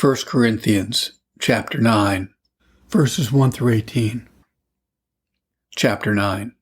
1 Corinthians chapter 9, verses 1 through 18. Chapter 9.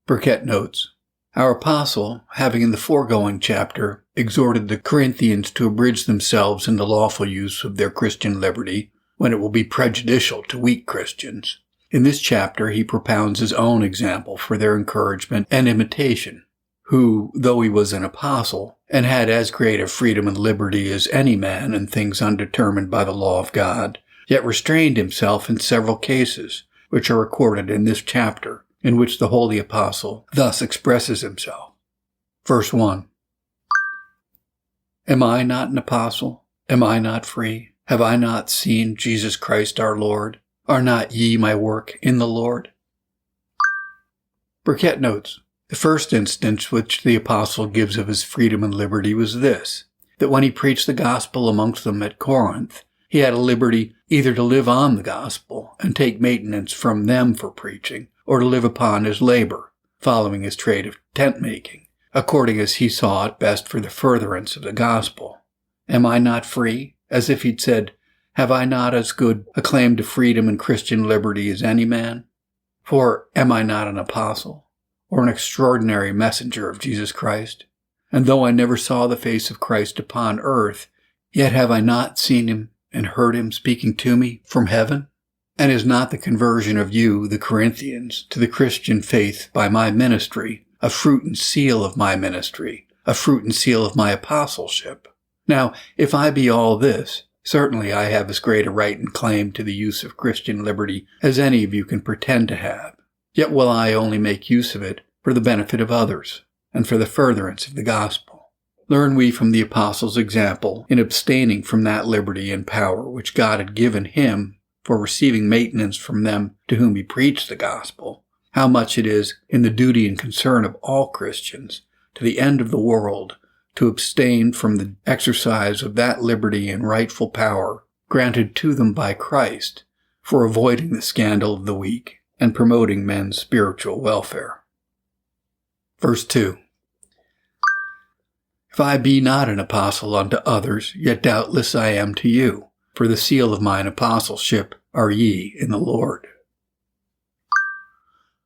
Burkett notes, our apostle, having in the foregoing chapter exhorted the Corinthians to abridge themselves in the lawful use of their Christian liberty, when it will be prejudicial to weak Christians, in this chapter he propounds his own example for their encouragement and imitation, who, though he was an apostle, and had as great a freedom and liberty as any man in things undetermined by the law of God, yet restrained himself in several cases, which are recorded in this chapter, in which the holy apostle thus expresses himself. Verse 1. Am I not an apostle? Am I not free? Have I not seen Jesus Christ our Lord? Are not ye my work in the Lord? Burkett notes, the first instance which the apostle gives of his freedom and liberty was this, that when he preached the gospel amongst them at Corinth, he had a liberty either to live on the gospel and take maintenance from them for preaching, or to live upon his labor, following his trade of tent-making, according as he saw it best for the furtherance of the gospel. Am I not free? As if he'd said, have I not as good a claim to freedom and Christian liberty as any man? For am I not an apostle, or an extraordinary messenger of Jesus Christ? And though I never saw the face of Christ upon earth, yet have I not seen him and heard him speaking to me from heaven? And is not the conversion of you, the Corinthians, to the Christian faith by my ministry, a fruit and seal of my ministry, a fruit and seal of my apostleship? Now, if I be all this, certainly I have as great a right and claim to the use of Christian liberty as any of you can pretend to have. Yet will I only make use of it for the benefit of others, and for the furtherance of the gospel. Learn we from the apostle's example in abstaining from that liberty and power which God had given him for receiving maintenance from them to whom he preached the gospel, how much it is in the duty and concern of all Christians, to the end of the world, to abstain from the exercise of that liberty and rightful power granted to them by Christ, for avoiding the scandal of the weak and promoting men's spiritual welfare. Verse 2. If I be not an apostle unto others, yet doubtless I am to you, for the seal of mine apostleship are ye in the Lord.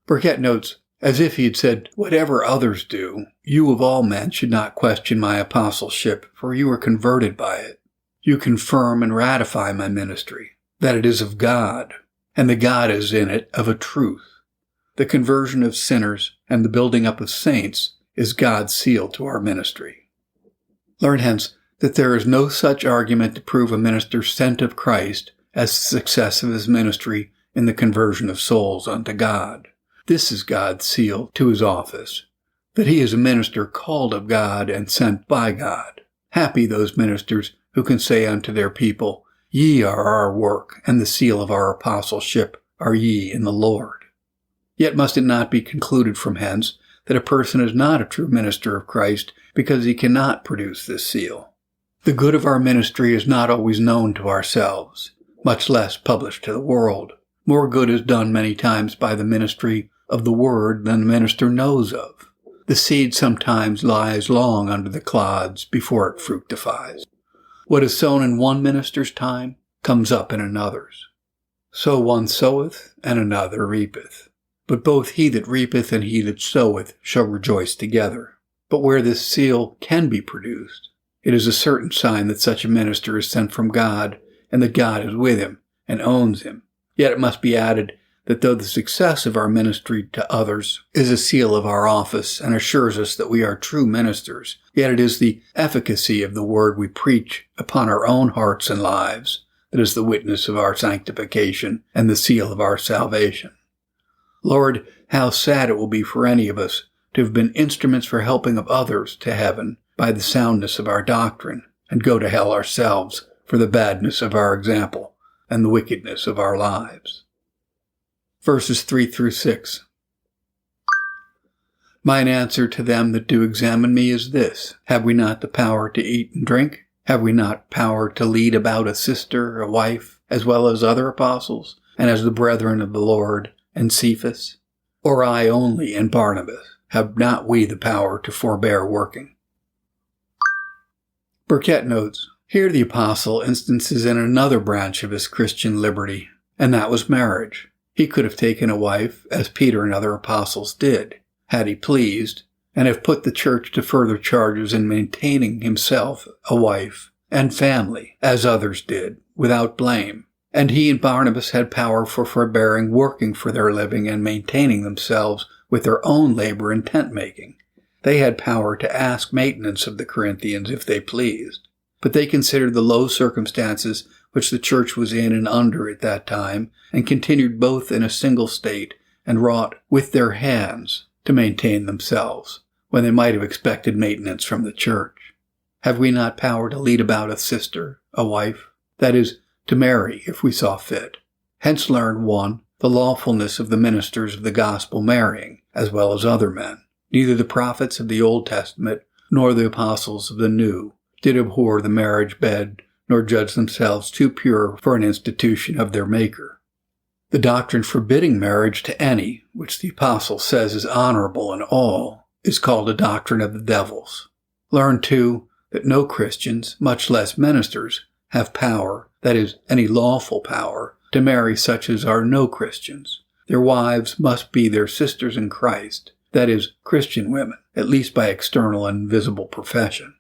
Burkett notes, as if he had said, whatever others do, you of all men should not question my apostleship, for you are converted by it. You confirm and ratify my ministry, that it is of God, and the God is in it of a truth. The conversion of sinners and the building up of saints is God's seal to our ministry. Learn hence that there is no such argument to prove a minister sent of Christ as the success of his ministry in the conversion of souls unto God. This is God's seal to his office, that he is a minister called of God and sent by God. Happy those ministers who can say unto their people, ye are our work, and the seal of our apostleship are ye in the Lord. Yet must it not be concluded from hence that a person is not a true minister of Christ because he cannot produce this seal. The good of our ministry is not always known to ourselves, much less published to the world. More good is done many times by the ministry of the word than the minister knows of. The seed sometimes lies long under the clods before it fructifies. What is sown in one minister's time comes up in another's. So one soweth, and another reapeth. But both he that reapeth and he that soweth shall rejoice together. But where this seal can be produced, it is a certain sign that such a minister is sent from God, and that God is with him, and owns him. Yet it must be added that though the success of our ministry to others is a seal of our office and assures us that we are true ministers, yet it is the efficacy of the word we preach upon our own hearts and lives that is the witness of our sanctification and the seal of our salvation. Lord, how sad it will be for any of us to have been instruments for helping of others to heaven by the soundness of our doctrine, and go to hell ourselves for the badness of our example and the wickedness of our lives. Verses 3 through 6. Mine answer to them that do examine me is this: have we not the power to eat and drink? Have we not power to lead about a sister, a wife, as well as other apostles, and as the brethren of the Lord, and Cephas? Or I only and Barnabas? Have not we the power to forbear working? Burkett notes, Here the apostle instances in another branch of his Christian liberty, and that was marriage. He could have taken a wife, as Peter and other apostles did, had he pleased, and have put the church to further charges in maintaining himself a wife and family, as others did, without blame. And he and Barnabas had power for forbearing working for their living and maintaining themselves with their own labor in tent-making. They had power to ask maintenance of the Corinthians if they pleased. But they considered the low circumstances which the church was in and under at that time, and continued both in a single state, and wrought with their hands to maintain themselves, when they might have expected maintenance from the church. Have we not power to lead about a sister, a wife? That is, to marry if we saw fit. Hence learn 1, the lawfulness of the ministers of the gospel marrying, as well as other men. Neither the prophets of the Old Testament, nor the apostles of the New, did abhor the marriage bed, nor judge themselves too pure for an institution of their Maker. The doctrine forbidding marriage to any, which the apostle says is honorable in all, is called a doctrine of the devils. Learn, too, that no Christians, much less ministers, have power, that is, any lawful power, to marry such as are no Christians. Their wives must be their sisters in Christ, that is, Christian women, at least by external and visible profession.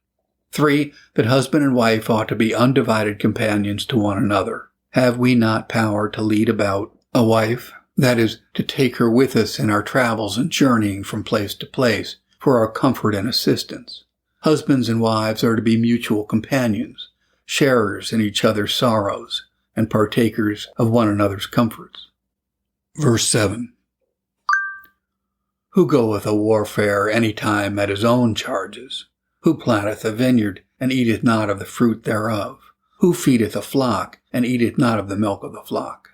3, that husband and wife ought to be undivided companions to one another. Have we not power to lead about a wife? That is, to take her with us in our travels and journeying from place to place, for our comfort and assistance. Husbands and wives are to be mutual companions, sharers in each other's sorrows, and partakers of one another's comforts. Verse 7. Who goeth a warfare any time at his own charges? Who planteth a vineyard, and eateth not of the fruit thereof? Who feedeth a flock, and eateth not of the milk of the flock?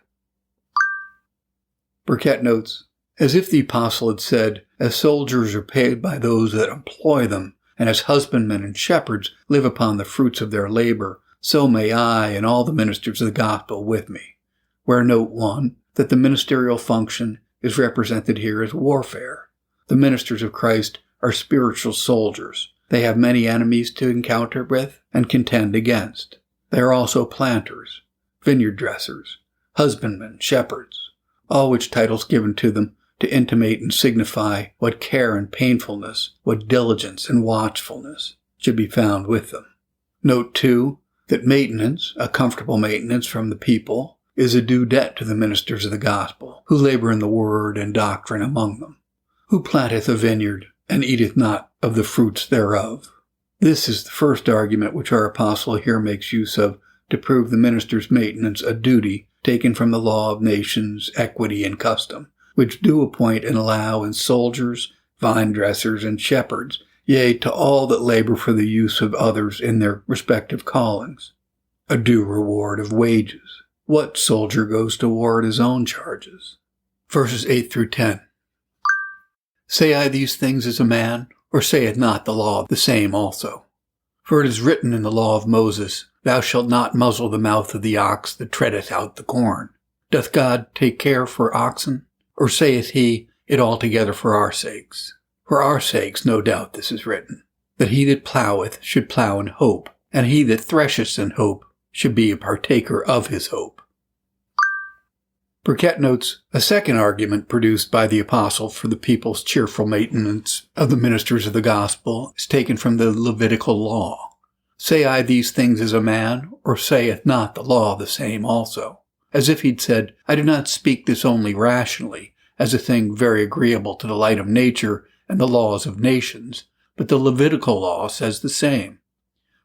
Burkitt notes, as if the apostle had said, as soldiers are paid by those that employ them, and as husbandmen and shepherds live upon the fruits of their labor, so may I and all the ministers of the gospel with me. Where note 1, that the ministerial function is represented here as warfare. The ministers of Christ are spiritual soldiers. They have many enemies to encounter with and contend against. They are also planters, vineyard dressers, husbandmen, shepherds, all which titles given to them to intimate and signify what care and painfulness, what diligence and watchfulness should be found with them. Note 2, that maintenance, a comfortable maintenance from the people, is a due debt to the ministers of the gospel, who labor in the word and doctrine among them. Who planteth a vineyard, and eateth not of the fruits thereof? This is the first argument which our apostle here makes use of to prove the minister's maintenance a duty taken from the law of nations, equity, and custom, which do appoint and allow in soldiers, vine dressers, and shepherds, yea, to all that labor for the use of others in their respective callings, a due reward of wages. What soldier goes to war at his own charges? Verses 8 through 10. Say I these things as a man, or saith not the law the same also? For it is written in the law of Moses, Thou shalt not muzzle the mouth of the ox that treadeth out the corn. Doth God take care for oxen? Or saith he, It altogether for our sakes? For our sakes, no doubt, this is written, that he that ploweth should plow in hope, and he that thresheth in hope should be a partaker of his hope. Burkitt notes a second argument produced by the apostle for the people's cheerful maintenance of the ministers of the gospel is taken from the Levitical law. Say I these things as a man, or saith not the law the same also? As if he'd said, I do not speak this only rationally, as a thing very agreeable to the light of nature and the laws of nations, but the Levitical law says the same.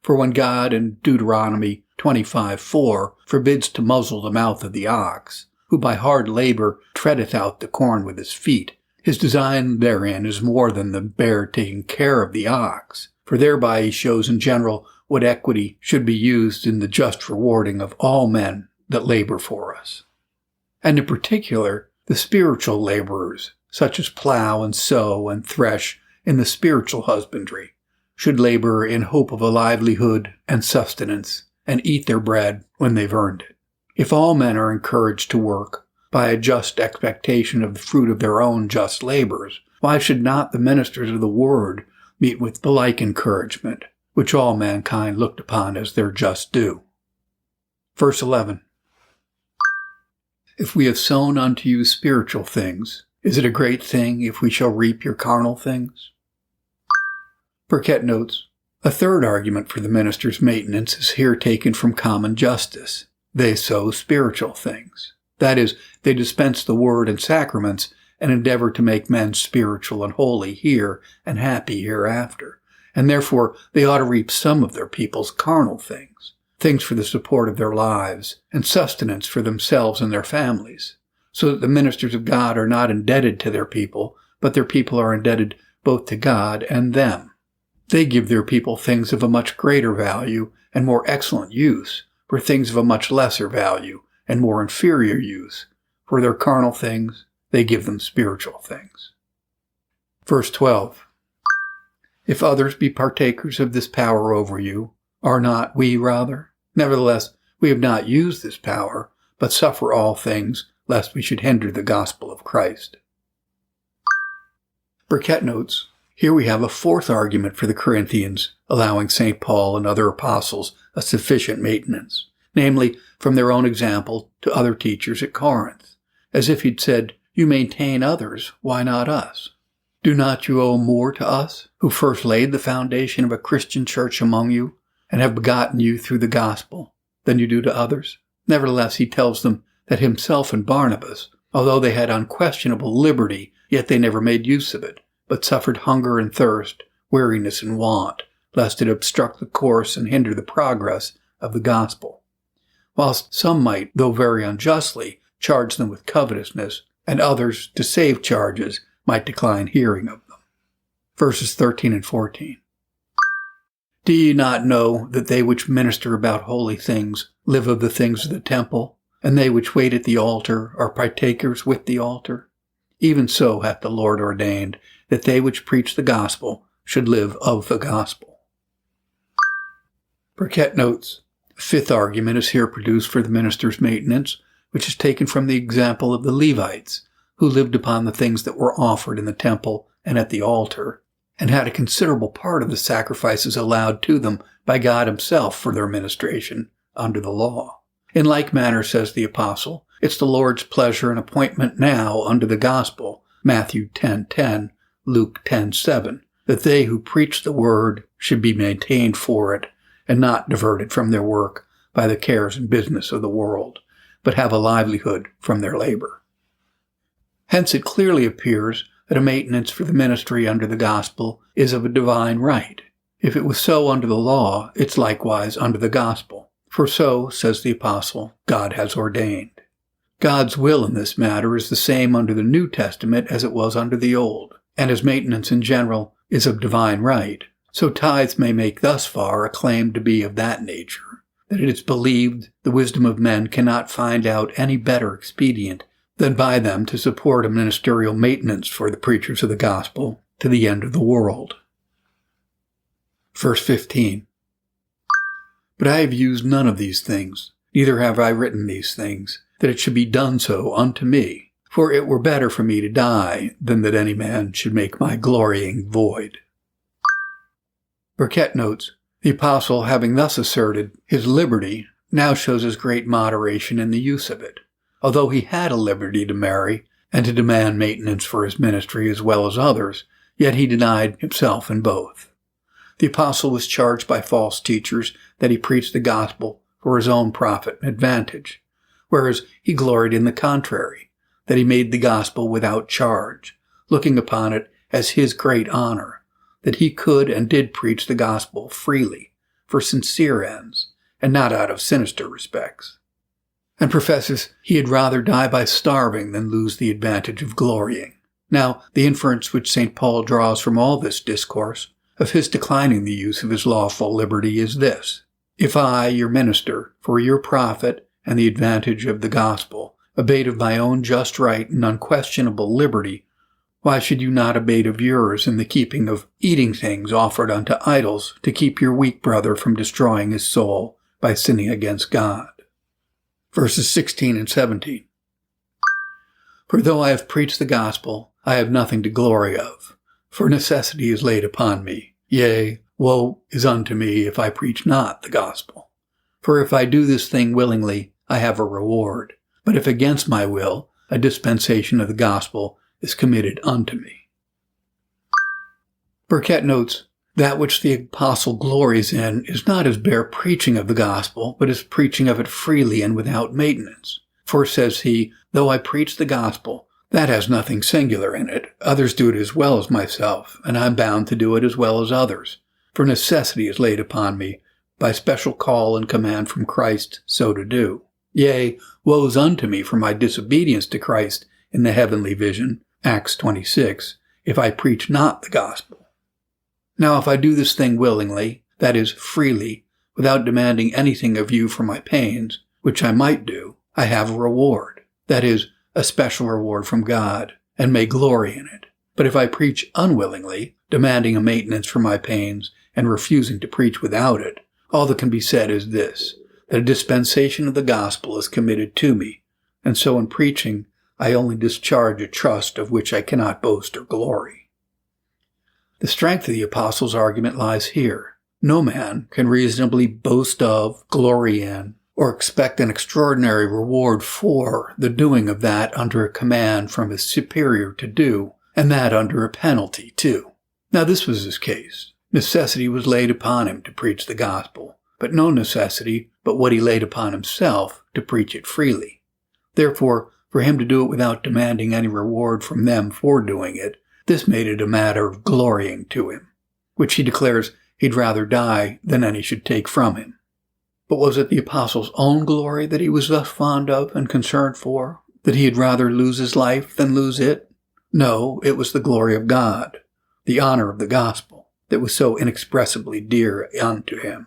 For when God in Deuteronomy 25:4 forbids to muzzle the mouth of the ox, who by hard labor treadeth out the corn with his feet, his design therein is more than the bare taking care of the ox, for thereby he shows in general what equity should be used in the just rewarding of all men that labor for us. And in particular, the spiritual laborers, such as plow and sow and thresh in the spiritual husbandry, should labor in hope of a livelihood and sustenance, and eat their bread when they've earned it. If all men are encouraged to work by a just expectation of the fruit of their own just labors, why should not the ministers of the word meet with the like encouragement, which all mankind looked upon as their just due. Verse 11. If we have sown unto you spiritual things, is it a great thing if we shall reap your carnal things? Burkett notes, a third argument for the minister's maintenance is here taken from common justice. They sow spiritual things. That is, they dispense the word and sacraments and endeavor to make men spiritual and holy here and happy hereafter. And therefore they ought to reap some of their people's carnal things, things for the support of their lives and sustenance for themselves and their families, so that the ministers of God are not indebted to their people, but their people are indebted both to God and them. They give their people things of a much greater value and more excellent use, for things of a much lesser value and more inferior use. For their carnal things, they give them spiritual things. Verse 12. If others be partakers of this power over you, are not we rather? Nevertheless, we have not used this power, but suffer all things, lest we should hinder the gospel of Christ. Burkett notes, here we have a fourth argument for the Corinthians, allowing St. Paul and other apostles a sufficient maintenance, namely, from their own example to other teachers at Corinth, as if he'd said, you maintain others, why not us? Do not you owe more to us, who first laid the foundation of a Christian church among you, and have begotten you through the gospel, than you do to others? Nevertheless, he tells them that himself and Barnabas, although they had unquestionable liberty, yet they never made use of it, but suffered hunger and thirst, weariness and want, lest it obstruct the course and hinder the progress of the gospel. Whilst some might, though very unjustly, charge them with covetousness, and others, to save charges, might decline hearing of them. Verses 13 and 14. Do ye not know that they which minister about holy things live of the things of the temple, and they which wait at the altar are partakers with the altar? Even so hath the Lord ordained that they which preach the gospel should live of the gospel. Burkett notes, a fifth argument is here produced for the minister's maintenance, which is taken from the example of the Levites, who lived upon the things that were offered in the temple and at the altar, and had a considerable part of the sacrifices allowed to them by God himself for their ministration under the law. In like manner, says the apostle, it's the Lord's pleasure and appointment now under the gospel, Matthew 10:10, Luke 10:7, that they who preach the word should be maintained for it, and not diverted from their work by the cares and business of the world, but have a livelihood from their labor. Hence it clearly appears that a maintenance for the ministry under the gospel is of a divine right. If it was so under the law, it's likewise under the gospel. For so, says the apostle, God has ordained. God's will in this matter is the same under the New Testament as it was under the Old, and as maintenance in general is of divine right, so tithes may make thus far a claim to be of that nature, that it is believed the wisdom of men cannot find out any better expedient than by them to support a ministerial maintenance for the preachers of the gospel to the end of the world. Verse 15. But I have used none of these things, neither have I written these things, that it should be done so unto me. For it were better for me to die than that any man should make my glorying void. Burkett notes, the apostle, having thus asserted his liberty, now shows his great moderation in the use of it. Although he had a liberty to marry and to demand maintenance for his ministry as well as others, yet he denied himself in both. The apostle was charged by false teachers that he preached the gospel for his own profit and advantage, whereas he gloried in the contrary, that he made the gospel without charge, looking upon it as his great honor, that he could and did preach the gospel freely, for sincere ends, and not out of sinister respects, and professes he had rather die by starving than lose the advantage of glorying. Now, the inference which St. Paul draws from all this discourse of his declining the use of his lawful liberty is this: if I, your minister, for your profit and the advantage of the gospel, abate of my own just right and unquestionable liberty, why should you not abate of yours in the keeping of eating things offered unto idols to keep your weak brother from destroying his soul by sinning against God? Verses 16 and 17. For though I have preached the gospel, I have nothing to glory of, for necessity is laid upon me. Yea, Woe is unto me if I preach not the gospel. For if I do this thing willingly, I have a reward. But if against my will, a dispensation of the gospel is committed unto me. Burkitt notes, that which the apostle glories in is not his bare preaching of the gospel, but his preaching of it freely and without maintenance. For, says he, though I preach the gospel, that has nothing singular in it. Others do it as well as myself, and I am bound to do it as well as others. For necessity is laid upon me, by special call and command from Christ, so to do. Yea, woe is unto me for my disobedience to Christ in the heavenly vision, Acts 26, if I preach not the gospel. Now if I do this thing willingly, that is, freely, without demanding anything of you for my pains, which I might do, I have a reward, that is, a special reward from God, and may glory in it. But if I preach unwillingly, demanding a maintenance for my pains, and refusing to preach without it, all that can be said is this, that a dispensation of the gospel is committed to me, and so in preaching I only discharge a trust of which I cannot boast or glory. The strength of the apostle's argument lies here. No man can reasonably boast of, glory in, or expect an extraordinary reward for the doing of that under a command from his superior to do, and that under a penalty too. Now this was his case. Necessity was laid upon him to preach the gospel, but no necessity but what he laid upon himself to preach it freely. Therefore, for him to do it without demanding any reward from them for doing it, this made it a matter of glorying to him, which he declares he'd rather die than any should take from him. But was it the apostle's own glory that he was thus fond of and concerned for, that he had rather lose his life than lose it? No, it was the glory of God, the honor of the gospel, that was so inexpressibly dear unto him.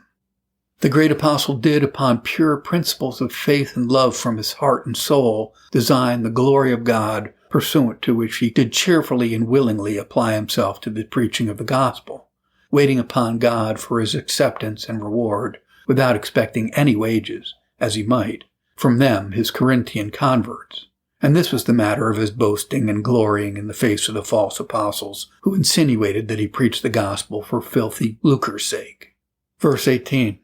The great apostle did, upon pure principles of faith and love from his heart and soul, design the glory of God, pursuant to which he did cheerfully and willingly apply himself to the preaching of the gospel, waiting upon God for his acceptance and reward, without expecting any wages, as he might, from them, his Corinthian converts. And this was the matter of his boasting and glorying in the face of the false apostles, who insinuated that he preached the gospel for filthy lucre's sake. Verse 18.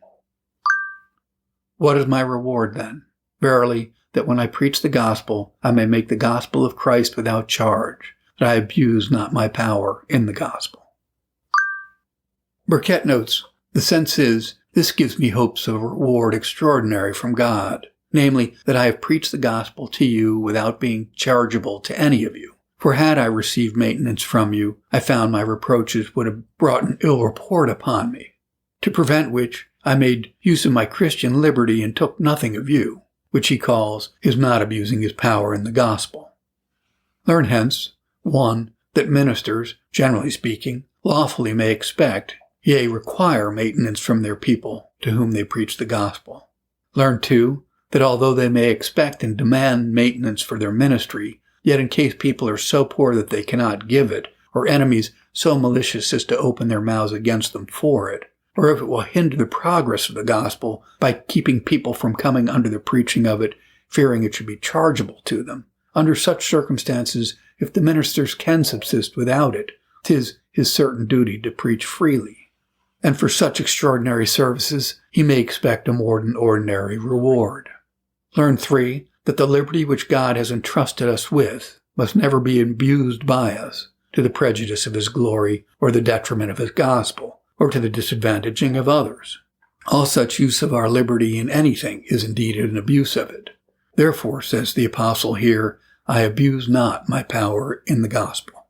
What is my reward then? Verily, that when I preach the gospel, I may make the gospel of Christ without charge, that I abuse not my power in the gospel. Burkitt notes, the sense is, this gives me hopes of a reward extraordinary from God, namely, that I have preached the gospel to you without being chargeable to any of you. For had I received maintenance from you, I found my reproaches would have brought an ill report upon me, to prevent which I made use of my Christian liberty and took nothing of you, which he calls his not abusing his power in the gospel. Learn hence, 1. That ministers, generally speaking, lawfully may expect, yea, require maintenance from their people to whom they preach the gospel. Learn, 2, that although they may expect and demand maintenance for their ministry, yet in case people are so poor that they cannot give it, or enemies so malicious as to open their mouths against them for it, or if it will hinder the progress of the gospel by keeping people from coming under the preaching of it, fearing it should be chargeable to them. Under such circumstances, if the ministers can subsist without it, 'tis his certain duty to preach freely. And for such extraordinary services, he may expect a more than ordinary reward. Learn, 3, that the liberty which God has entrusted us with must never be abused by us, to the prejudice of his glory or the detriment of his gospel, or to the disadvantaging of others. All such use of our liberty in anything is indeed an abuse of it. Therefore, says the apostle here, I abuse not my power in the gospel.